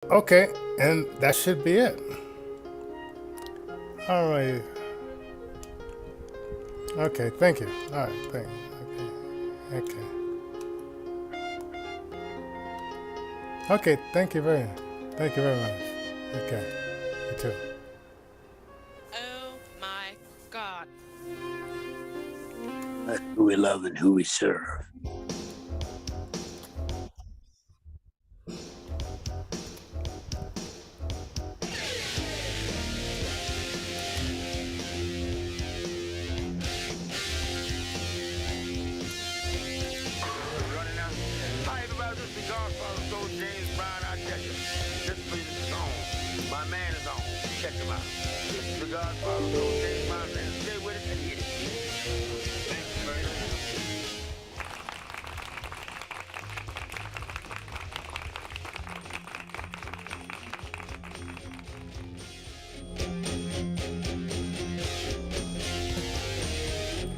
Okay, and that should be it. All right. Okay, thank you. All right, thank you. Okay. Okay, thank you very much. Okay, you too. Oh my God. That's who we love and who we serve. Running out. Hi, everybody. This is the Godfather, Soul James Brown. I tell you, this place is on. My man is on. Check him out. This is the Godfather, Soul James Brown. Man, stay with us and hit it. Thank you very much.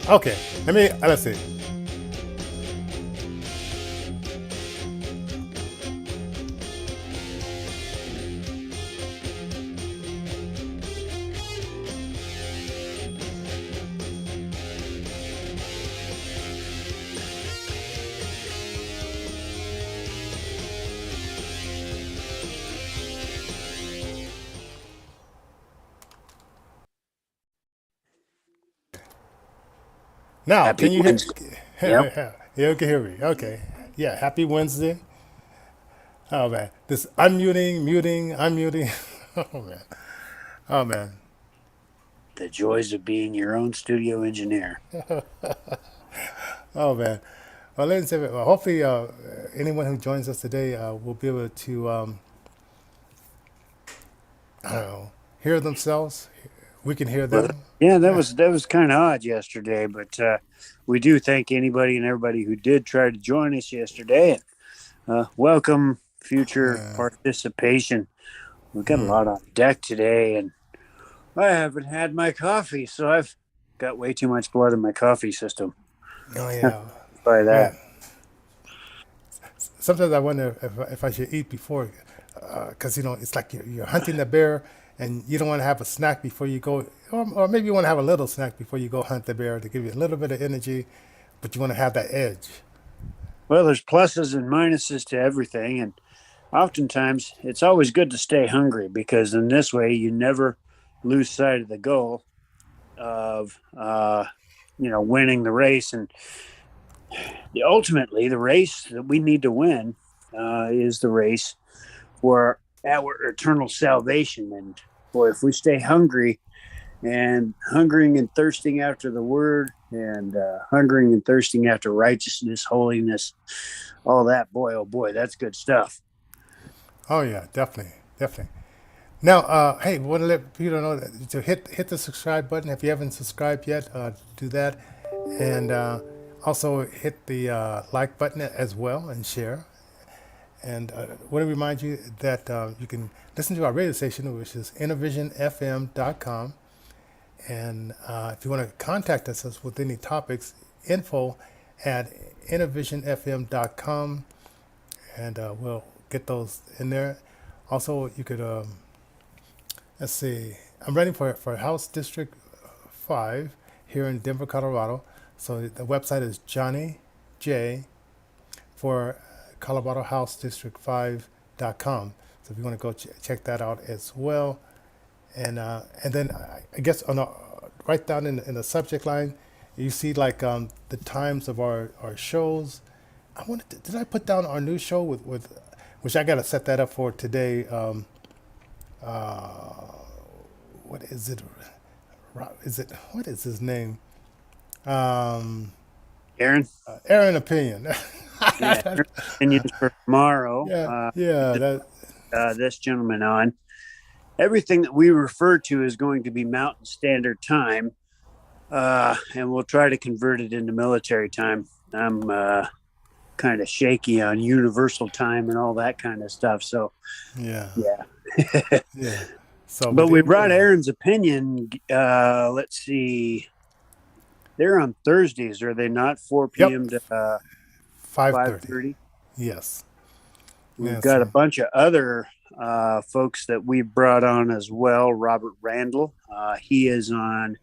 Okay, let's see. Now, Happy can you hear? Wednesday. Yep. Yeah, you can hear me. Okay. Yeah, happy Wednesday. Oh man, this unmuting, muting, unmuting. Oh man. Oh man. The joys of being your own studio engineer. Oh man. Well, ladies and gentlemen, well, hopefully anyone who joins us today will be able to, I don't know, hear themselves. We can hear Well, them. yeah, that was kind of odd yesterday, but we do thank anybody and everybody who did try to join us yesterday. Welcome future participation. We've got a lot on deck today, and I haven't had my coffee, so I've got way too much blood in my coffee system. Oh yeah. By that. Man, sometimes I wonder if I should eat before, because it's like you're hunting the bear, and you don't want to have a snack before you go, or maybe you want to have a little snack before you go hunt the bear to give you a little bit of energy, but you want to have that edge. Well, there's pluses and minuses to everything, and oftentimes it's always good to stay hungry because in this way you never lose sight of the goal of winning the race. And ultimately, the race that we need to win is the race for our eternal salvation. And boy, if we stay hungry and hungering and thirsting after the word and hungering and thirsting after righteousness, holiness, all that, boy, oh boy, that's good stuff. Oh yeah, definitely, definitely. Now, hey, want to let people know to hit the subscribe button if you haven't subscribed yet. Do that, and also hit the like button as well and share. And want to remind you that you can listen to our radio station, which is innovisionfm.com. And if you want to contact us with any topics, info at innovisionfm.com, and we'll get those in there. Also, you could, let's see, I'm running for House District 5 here in Denver, Colorado. So the website is Johnnie J for Colorado House District 5.com. So if you want to go check that out as well. And then I guess right down in the subject line, you see like the times of our shows. Did I put down our new show with which I got to set that up for today. What is it? What is his name? Um, Aaron? Aaron Opinion. Yeah, opinions for tomorrow. Yeah, yeah. That This gentleman on. Everything that we refer to is going to be Mountain Standard Time, and we'll try to convert it into military time. I'm kind of shaky on universal time and all that kind of stuff. So, yeah, yeah. yeah. So, But we brought Aaron's opinion. Let's see. They're on Thursdays, are they not? 4 yep, p.m. to 5:30. 5:30. Yes. We've Yeah. got a So bunch of other folks that we brought on as well. Robert Randall. He is on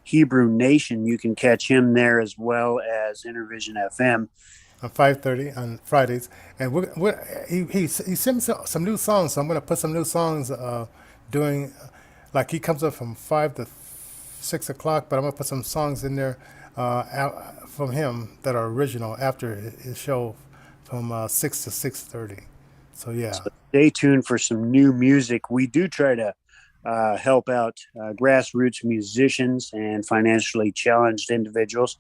Hebrew Nation. You can catch him there as well as Intervision FM. On 5:30 on Fridays, and he sent me some new songs. So I'm gonna put some new songs during, like he comes up from 5 to 6 o'clock, but I'm gonna put some songs in there from him that are original after his show from 6 to 6:30. So yeah. So stay tuned for some new music. We do try to help out grassroots musicians and financially challenged individuals,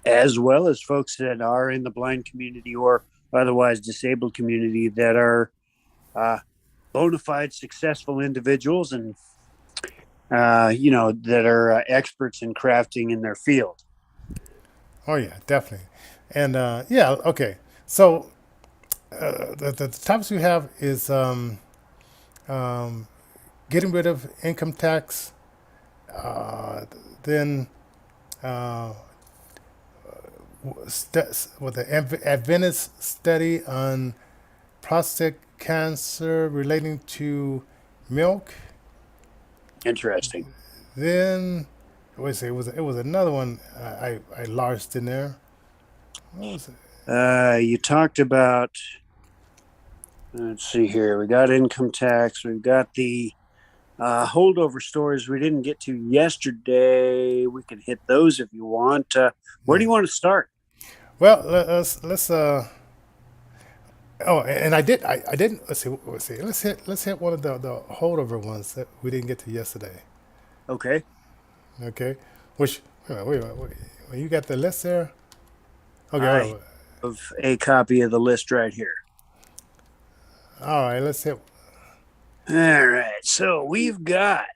as well as folks that are in the blind community or otherwise disabled community that are bona fide successful individuals and that are experts in crafting in their field. Oh yeah, definitely. And yeah, okay. So the topics we have is um, getting rid of income tax, then uh, with the Adventist study on prostate cancer relating to milk. Interesting. Then wait, say it was another one I lost in there. What was it? You talked about, let's see here, we got income tax, we've got the holdover stories we didn't get to yesterday. We can hit those if you want. Where do you want to start? Well, let's oh, and I didn't let's see let's hit one of the holdover ones that we didn't get to yesterday. Okay. Okay, which wait, you got the list there? Okay, I have a copy of the list right here. all right, let's hit. All right. So we've got,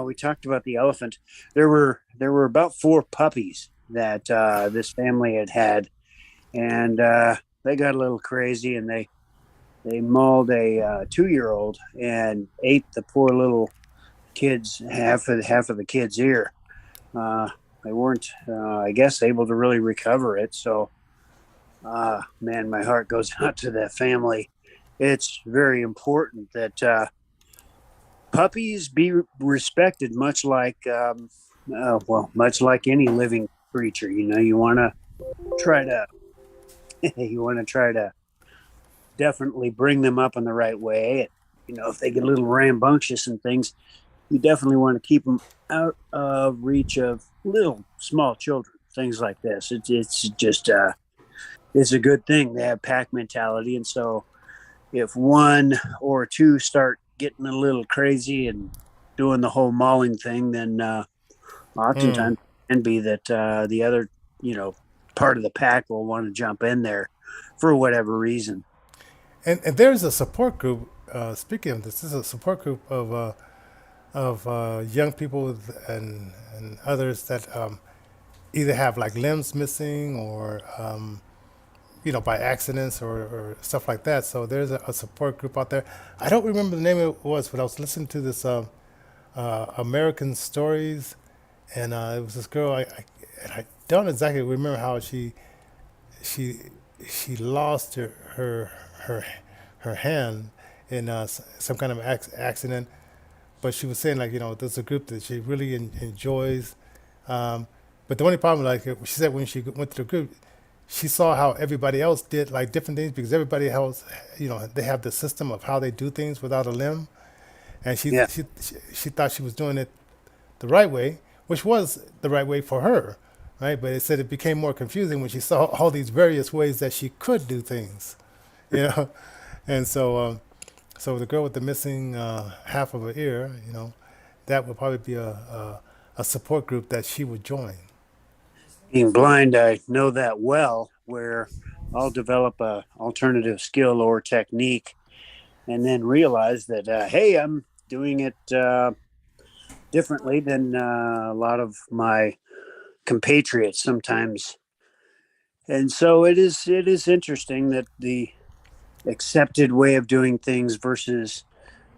we talked about the elephant. There were about 4 puppies that this family had, and they got a little crazy, and they mauled a 2-year-old and ate the poor little kid's half of the kid's ear. They weren't, I guess, able to really recover it. So, man, my heart goes out to that family. It's very important that puppies be respected, much like, much like any living creature. You want to try to, definitely bring them up in the right way. And, if they get a little rambunctious and things, you definitely want to keep them out of reach of little small children. Things like this. It's just it's a good thing. They have pack mentality, and so if 1 or 2 start getting a little crazy and doing the whole mauling thing, then oftentimes it can be that the other, part of the pack will want to jump in there for whatever reason. And there's a support group. Speaking of this is a support group of young people and others that either have like limbs missing or by accidents or stuff like that. So there's a support group out there. I don't remember the name it was, but I was listening to this American Stories, and it was this girl. And I don't exactly remember how she lost her hand in some kind of accident. But she was saying, like, there's a group that she really enjoys. But the only problem, like she said, when she went to the group, she saw how everybody else did like different things, because everybody else, they have the system of how they do things without a limb, and Yeah. she thought she was doing it the right way, which was the right way for her, right? But it said it became more confusing when she saw all these various ways that she could do things, you know, and so the girl with the missing half of her ear, that would probably be a support group that she would join. Being blind, I know that well, where I'll develop a alternative skill or technique and then realize that, hey, I'm doing it differently than a lot of my compatriots sometimes. And so it is interesting that the accepted way of doing things versus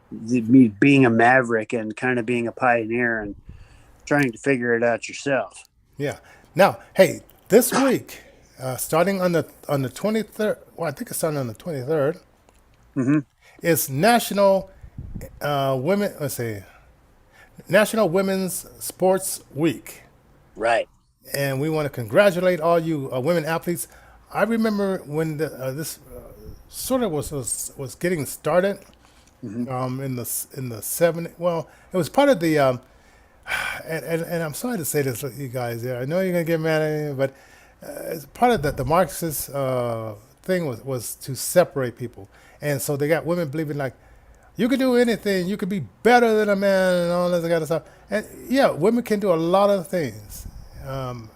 me being a maverick and kind of being a pioneer and trying to figure it out yourself. Yeah. Now, hey, this week, starting on the 23rd. Well, I think it's starting on the 23rd. Mm-hmm. It's National Women. Let's see, National Women's Sports Week, Right. and we want to congratulate all you women athletes. I remember when this sort of was getting started Hmm. in the 70s. Well, it was part of the and I'm sorry to say this, you guys. Yeah, I know you're gonna get mad at me, but it's part of the Marxist thing was to separate people, and so they got women believing like you could do anything, you could be better than a man, and all this kind of stuff. And yeah, women can do a lot of things, um,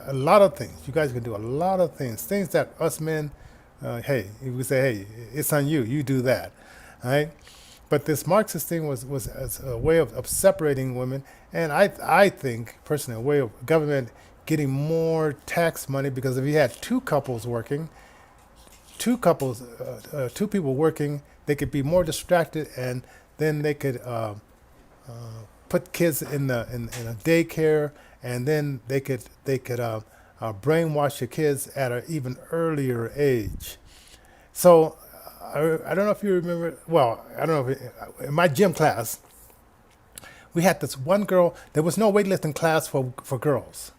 a lot of things. You guys can do a lot of things that us men, hey, we say, hey, it's on you. You do that, all right? But this Marxist thing was as a way of separating women, and I think personally a way of government getting more tax money because if you had two couples working, two people working, they could be more distracted, and then they could put kids in a daycare, and then they could brainwash your kids at an even earlier age. So I don't know if you remember. Well, I don't know. In my gym class, we had this one girl. There was no weightlifting class for girls,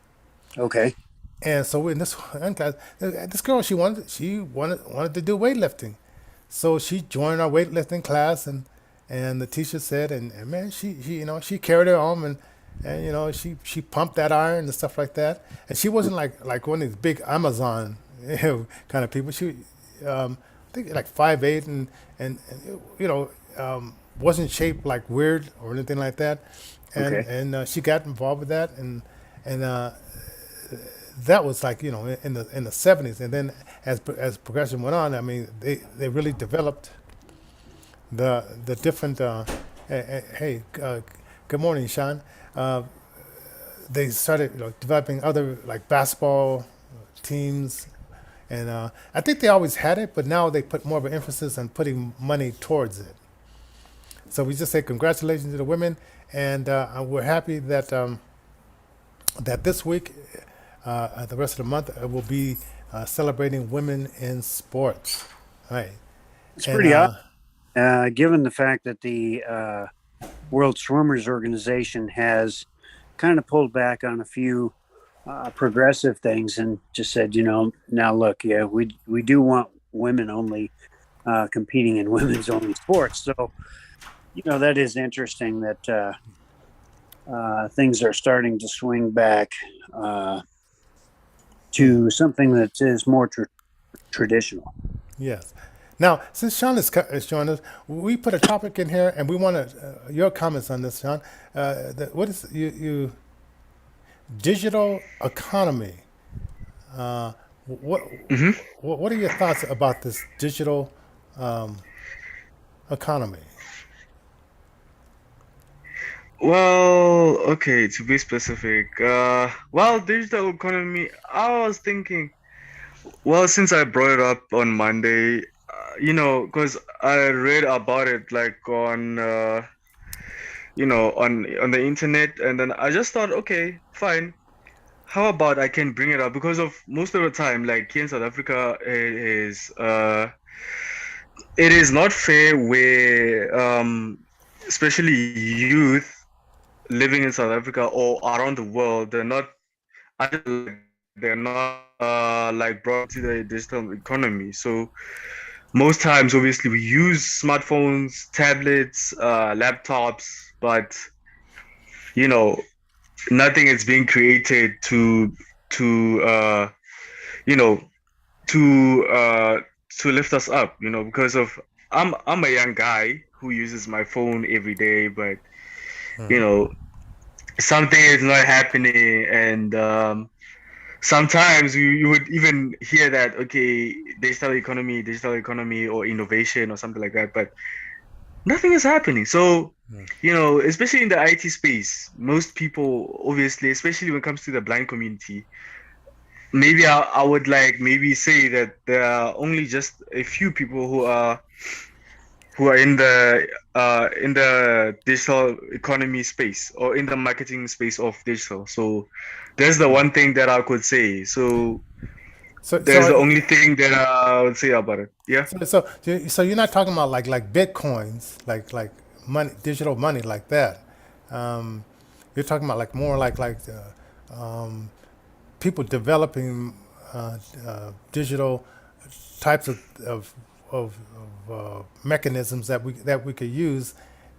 Okay. and so in this one class, this girl she wanted to do weightlifting, so she joined our weightlifting class, and the teacher said, and man, she she carried her on, and she pumped that iron and stuff like that, and she wasn't like one of these big Amazon kind of people. She I think like 5'8", and wasn't shaped like weird or anything like that, Okay. and she got involved with that, and that was like in the 70s, and then as progression went on, I mean they really developed the different. Hey, good morning, Sean. Uh, they started developing other like basketball teams, and I think they always had it, but now they put more of an emphasis on putting money towards it. So we just say congratulations to the women, and we're happy that this week, the rest of the month, will be celebrating women in sports. Right. It's And pretty odd, given the fact that the World Swimmers Organization has kind of pulled back on a few progressive things and just said, now look, yeah, we do want women only competing in women's only sports. So, that is interesting that things are starting to swing back to something that is more traditional. yes. Now, since Sean is joined us, we put a topic in here, and we want your comments on this, Sean. What is you digital economy? Uh, what hmm what are your thoughts about this digital um, economy? Well, okay, to be specific, digital economy, I was thinking, well, since I brought it up on Monday, because I read about it like on the internet, and then I just thought, okay, fine. How about I can bring it up because of most of the time, like here in South Africa, it is not fair where especially youth living in South Africa or around the world, they're not like brought to the digital economy. So most times, obviously, we use smartphones, tablets, laptops, but you know, nothing is being created to you know to to lift us up. Because of I'm a young guy who uses my phone every day, but you Hmm. know something is not happening, and sometimes you would even hear that, okay, digital economy or innovation or something like that, but nothing is happening. So especially in the IT space, most people, obviously, especially when it comes to the blind community, maybe I would like maybe say that there are only just a few people who are in the digital economy space or in the marketing space of digital. So that's the one thing that I could say. So That's the only thing that I would say about it. Yeah. So you're not talking about like bitcoins, like money, digital money like that. Um, you're talking about like more like people developing digital types of mechanisms that we could use,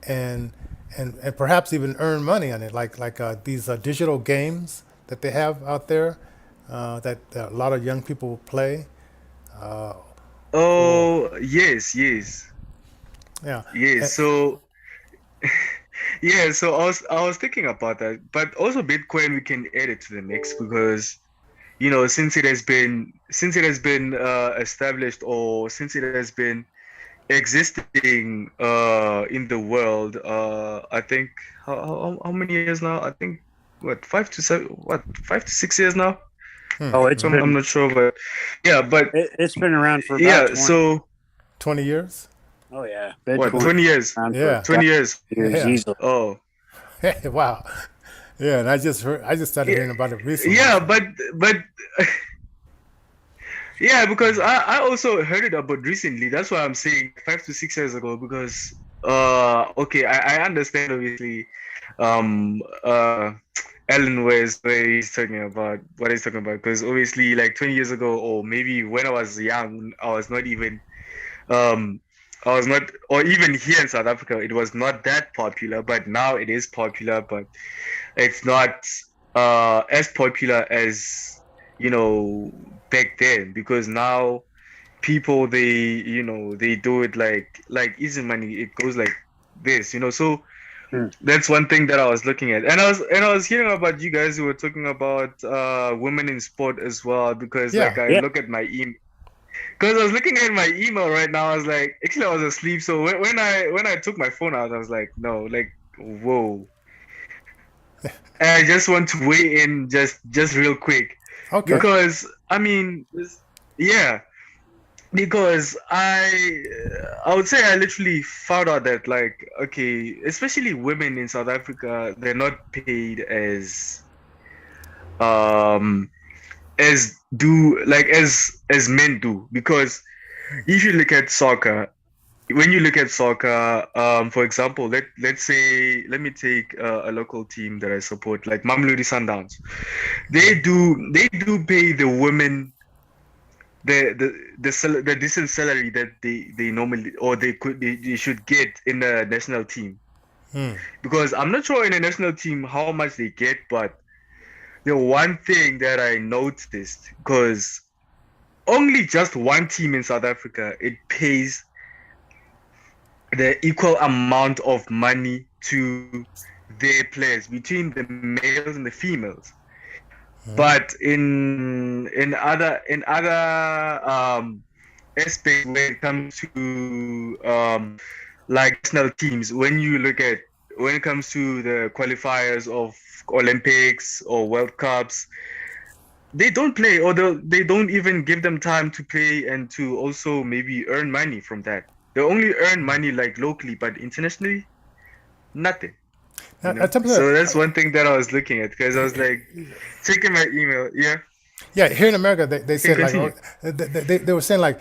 and and perhaps even earn money on it, like these digital games that they have out there that a lot of young people play. Uh, or Oh, yes, yes, yeah, yes. eh, So yeah, so I was thinking about that, but also Bitcoin we can add it to the mix because since it has been established, or since it has been existing in the world, I think how many years now? I think what 5 to 7, what 5 to 6 years now? hmm, Oh, it's I'm been not sure, but yeah, but it's been around for about yeah. 20. So 20 years. Oh yeah, what? Bitcoin 20 years? around for Yeah, 20 years? 5 years yeah. easily. Oh, Wow. Yeah, and I just started yeah, hearing about it recently. yeah. So But yeah, because I also heard it about recently. That's why I'm saying 5 to 6 years ago. Because okay, I understand obviously, uh, Ellen where he's talking about what he's talking about. Because obviously, like 20 years ago, or maybe when I was young, um, I was not, or even here in South Africa, it was not that popular. But now it is popular, but it's not as popular as you know back then, because now people they do it like easy money. It goes like this. So Hmm. that's one thing that I was looking at, and I was hearing about you guys who were talking about women in sport as well, because like yeah, I Yeah, look at my email. Because I was looking at my email right now, I was like, actually, I was asleep. So when I took my phone out, I was like, no, like, whoa. And I just want to weigh in just real quick, okay, because I mean, yeah, because I would say I literally found out that, like, okay, especially women in South Africa, they're not paid um as men do. Because if you look at soccer, when you look at soccer, for example, let me take a local team that I support, like Mamelodi Sundowns. They do pay the women the decent salary that they normally, or they should get in the national team. hmm, Because I'm not sure in the national team how much they get, but the one thing that I noticed, because only just one team in South Africa, it pays the equal amount of money to their players, between the males and the females. hmm, But in other aspects, when it comes to like national teams, when it comes to the qualifiers of Olympics or World Cups, they don't play, or they don't even give them time to play and to also maybe earn money from that. They only earn money like locally, but internationally, nothing. now, tell me So that's one thing that I was looking at, because I was like checking my email. Yeah, yeah, here in America, they you can said like continue. they were saying like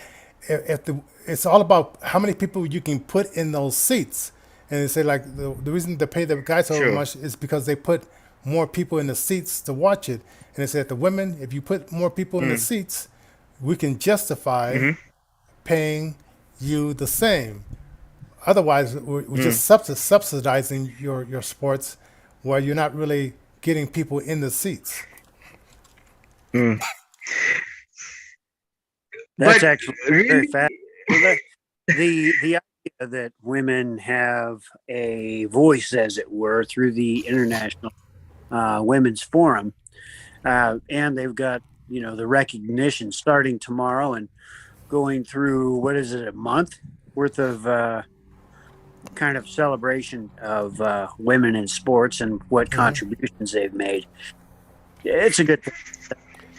if it's all about how many people you can put in those seats, and they say like the reason they pay the guys so Sure. much is because they put more people in the seats to watch it, and they said the women, if you put more people in the Mm. seats, we can justify Mm-hmm. paying you the same. Otherwise, we're Mm. just subsidizing your sports, where you're not really getting people in the seats. Mm. that's But actually very really, fast. Well, the idea that women have a voice, as it were, through the International Women's Forum, and they've got the recognition starting tomorrow and going through, what is it, a month worth of kind of celebration of women in sports and what contributions they've made. It's a good thing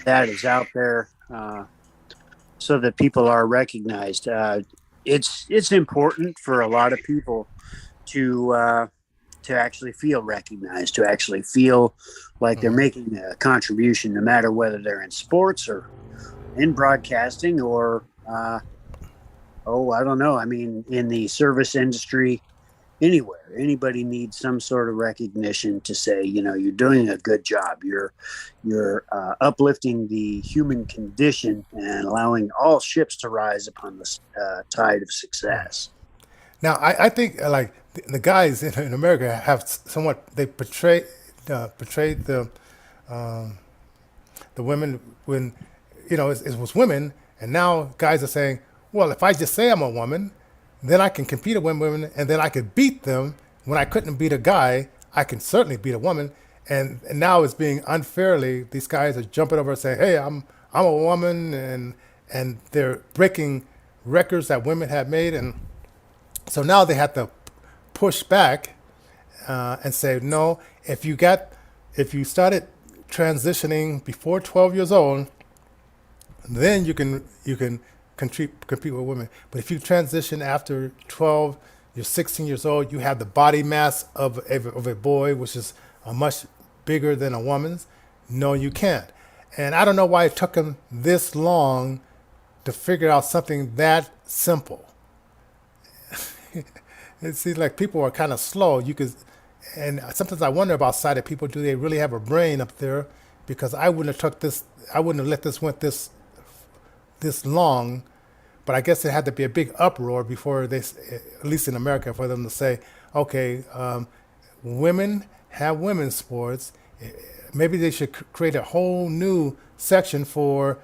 that is out there, so that people are recognized. It's important for a lot of people to actually feel recognized, to actually feel like they're making a contribution, no matter whether they're in sports in broadcasting or, I don't know. I mean, in the service industry, anywhere, anybody needs some sort of recognition to say, you're doing a good job. You're uplifting the human condition and allowing all ships to rise upon the tide of success. Now, I think like the guys in America have somewhat they portrayed the women when it was women, and now guys are saying, well, if I just say I'm a woman, then I can compete with women, and then I could beat them. When I couldn't beat a guy, I can certainly beat a woman. And now it's being unfairly. These guys are jumping over and saying, "Hey, I'm a woman," and they're breaking records that women have made, and so now they have to push back and say, no, if you started transitioning before 12 years old, then you can compete with women. But if you transition after 12, you're 16 years old, you have the body mass of a boy, which is much bigger than a woman's. No, you can't. And I don't know why it took them this long to figure out something that simple. It seems like people are kind of slow. And sometimes I wonder about sighted people. Do they really have a brain up there? Because I wouldn't have took this. I wouldn't have let this went this long. But I guess it had to be a big uproar before they, at least in America, for them to say, okay, women have women's sports. Maybe they should create a whole new section for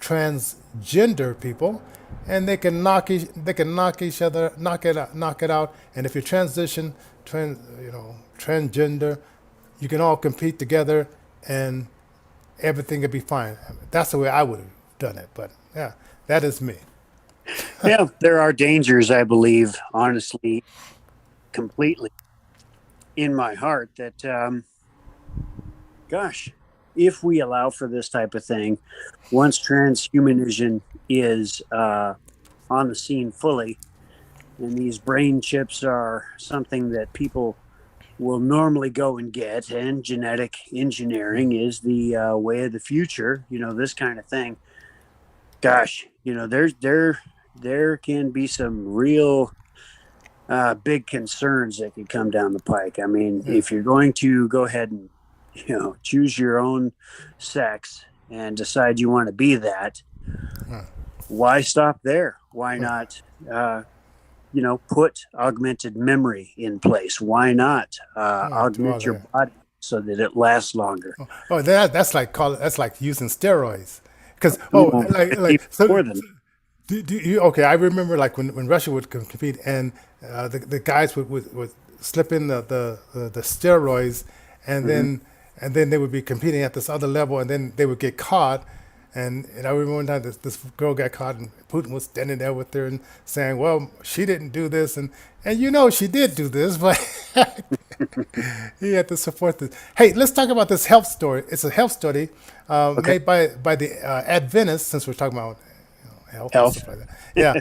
transgender people, and they can knock each other, knock it out. And if you transgender, you can all compete together, and everything could be fine. That's the way I would have done it. But yeah, that is me. Yeah, there are dangers, I believe, honestly, completely in my heart that, gosh, if we allow for this type of thing, once transhumanism is on the scene fully, and these brain chips are something that people will normally go and get, and genetic engineering is the way of the future, this kind of thing. Gosh, there can be some real big concerns that could come down the pike. I mean, if you're going to go ahead and choose your own sex and decide you want to be that, why stop there? Why not put augmented memory in place? Why not augment your body so that it lasts longer? Oh, that's like using steroids. Because okay, I remember like when Russia would compete, and the guys would slip in the steroids, and then they would be competing at this other level, and then they would get caught. And I remember one time this girl got caught, and Putin was standing there with her and saying, "Well, she didn't do this," and she did do this, but he had to support this. Hey, let's talk about this health story. It's a health study made by the Adventists, since we're talking about health. And stuff like that. Yeah,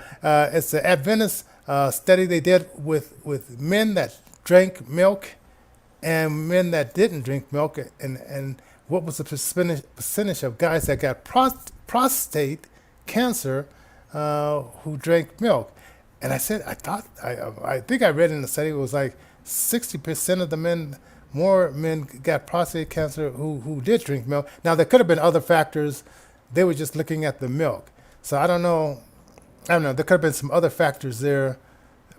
it's the Adventist study they did with men that drank milk and men that didn't drink milk, and what was the percentage of guys that got prostate cancer who drank milk. And I think I read in the study it was like 60% of the men, more men got prostate cancer who did drink milk. Now there could have been other factors. They were just looking at the milk. So I don't know. There could have been some other factors there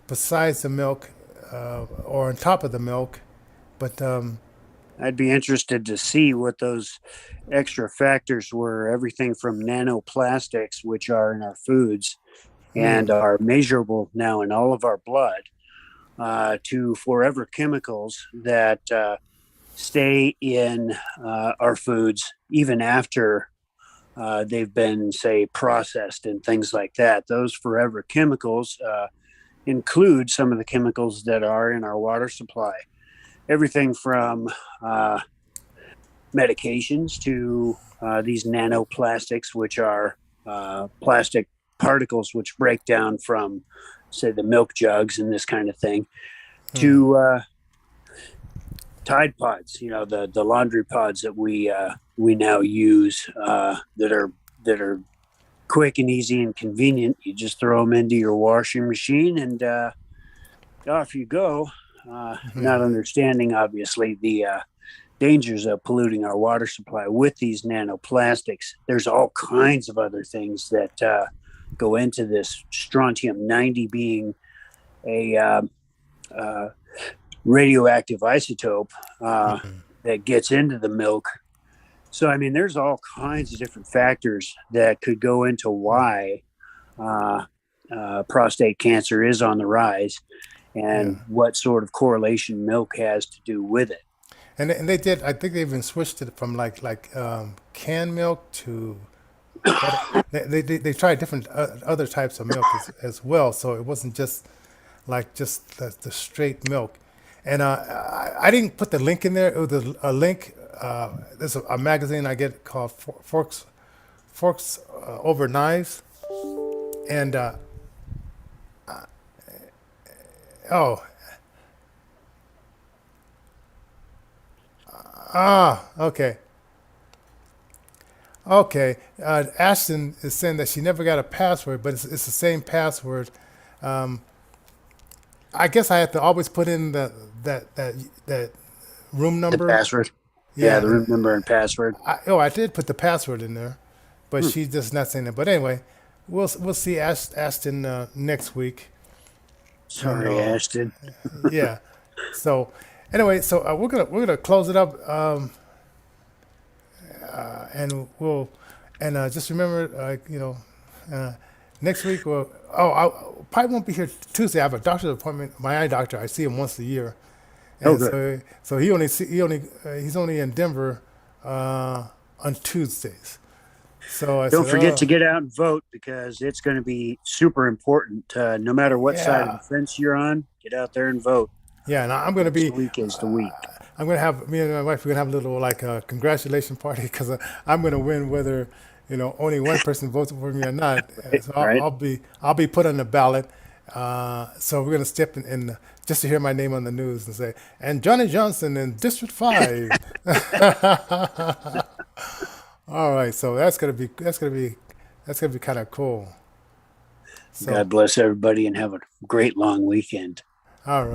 besides the milk or on top of the milk. But I'd be interested to see what those extra factors were. Everything from nanoplastics, which are in our foods and are measurable now in all of our blood, to forever chemicals that stay in our foods even after they've been, say, processed and things like that. Those forever chemicals include some of the chemicals that are in our water supply. Everything from medications to these nanoplastics, which are plastic particles which break down from, say, the milk jugs and this kind of thing, to Tide Pods, the laundry pods that we now use that are quick and easy and convenient. You just throw them into your washing machine and off you go. Not understanding, obviously, the dangers of polluting our water supply with these nanoplastics. There's all kinds of other things that go into this. Strontium 90 being a radioactive isotope that gets into the milk. So, I mean, there's all kinds of different factors that could go into why prostate cancer is on the rise and what sort of correlation milk has to do with it. And they did. I think they even switched it from like canned milk to. They tried different other types of milk as well, so it wasn't just the straight milk. And I didn't put the link in there. It was a link. There's a magazine I get called Forks Over Knives, and oh. Okay. Okay. Ashton is saying that she never got a password, but it's the same password. I guess I have to always put in that room The number. password. Yeah, the room number and password. I did put the password in there, but she's just not saying it. But anyway, we'll see Ashton next week. Sorry, Ashton. Yeah. So anyway, so we're gonna close it up, and we'll just remember, next week. I probably won't be here Tuesday. I have a doctor's appointment. My eye doctor. I see him once a year. And good. so he's only in Denver on Tuesdays. So I Don't said, forget to get out and vote because it's going to be super important. No matter what side of the fence you're on, get out there and vote. Yeah, and I'm going to be. This week is the week. I'm going to have me and my wife. We're going to have a little congratulation party because I'm going to win whether only one person votes for me or not. So I'll be put on the ballot. So we're going to step in just to hear my name on the news and say, and Johnny Johnson in District 5. All right, so that's gonna be kind of cool. So, God bless everybody and have a great long weekend. all right.